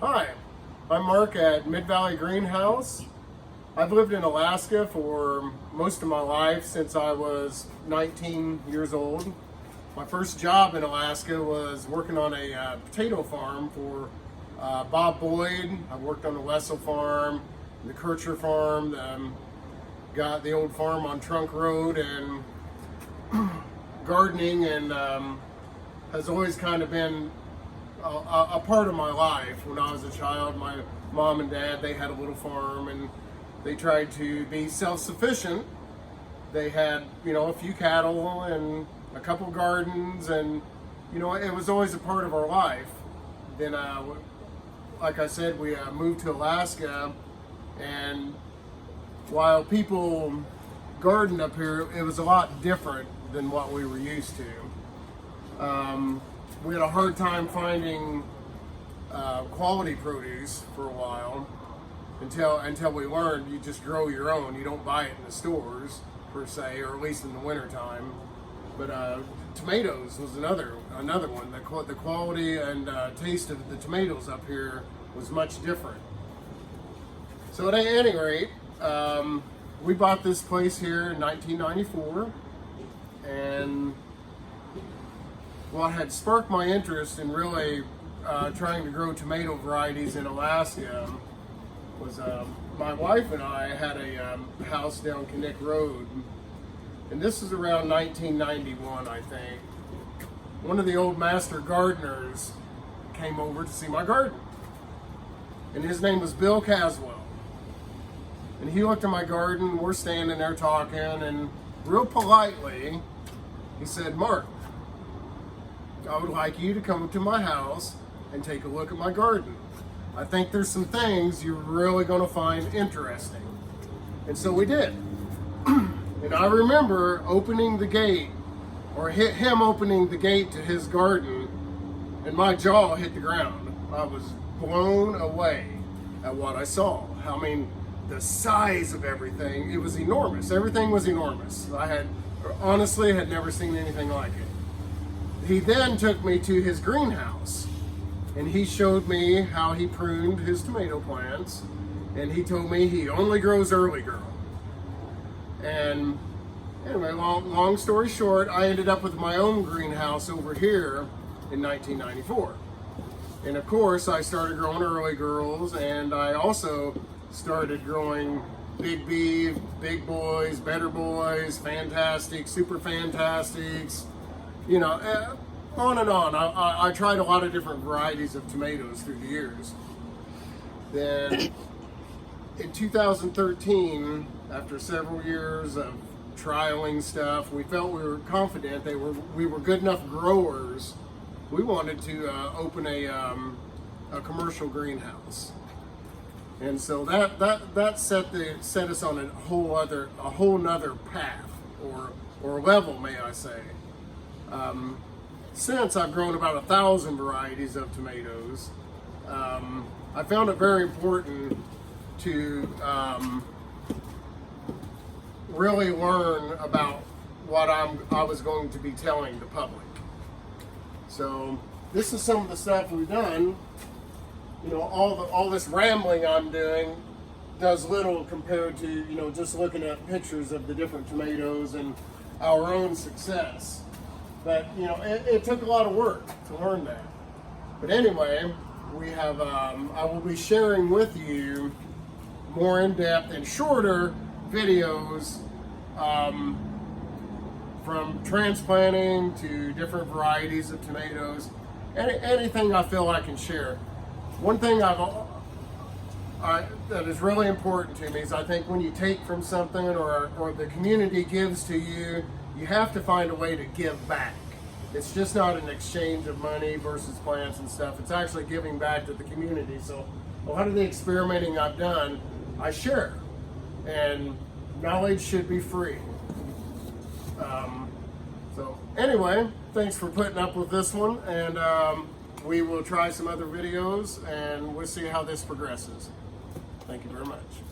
Hi, I'm Mark at MidValley Greenhouse. I've lived in Alaska for most of my life since I was 19 years old. My first job in Alaska was working on a potato farm for Bob Boyd. I worked on the Wessel farm, the Kircher farm, got the old farm on Trunk Road, and gardening and has always kind of been a part of my life. When I was a child, my mom and dad, they had a little farm and they tried to be self-sufficient. They had, a few cattle and a couple gardens, and, it was always a part of our life. Then, like I said, we moved to Alaska, and while people gardened up here, it was a lot different than what we were used to. We had a hard time finding quality produce for a while until we learned you just grow your own. You don't buy it in the stores per se, or at least in the winter time. But tomatoes was another one. The quality and taste of the tomatoes up here was much different. So at any rate, we bought this place here in 1994, and what had sparked my interest in really trying to grow tomato varieties in Alaska was my wife and I had a house down Kinnick Road, and this is around 1991, I think. One of the old master gardeners came over to see my garden, and his name was Bill Caswell. And he looked at my garden, we're standing there talking, and real politely, he said, "Mark, I would like you to come to my house and take a look at my garden. I think there's some things you're really going to find interesting." And so we did. And I remember opening the gate, or him opening the gate to his garden, and my jaw hit the ground. I was blown away at what I saw. The size of everything, it was enormous. Everything was enormous. I honestly had never seen anything like it. He then took me to his greenhouse, and he showed me how he pruned his tomato plants, and he told me he only grows early girl. And anyway, long story short, I ended up with my own greenhouse over here in 1994. And of course, I started growing early girls, and I also started growing Big B, Big Boys, Better Boys, Fantastic, Super Fantastics, on and on. I tried a lot of different varieties of tomatoes through the years. Then in 2013, after several years of trialing stuff, we felt we were confident we were good enough growers. We wanted to open a commercial greenhouse. And so that set us on a whole nother path or level, may I say. Since I've grown about 1,000 varieties of tomatoes, I found it very important to really learn about what I was going to be telling the public. So this is some of the stuff we've done. All this rambling I'm doing does little compared to, just looking at pictures of the different tomatoes and our own success. But, it took a lot of work to learn that. But anyway, we have, I will be sharing with you more in-depth and shorter videos from transplanting to different varieties of tomatoes, anything I feel I can share. One thing that is really important to me is I think when you take from something or the community gives to you, you have to find a way to give back. It's just not an exchange of money versus plants and stuff. It's actually giving back to the community. So a lot of the experimenting I've done, I share. And knowledge should be free. So anyway, thanks for putting up with this one, and we will try some other videos, and we'll see how this progresses. Thank you very much.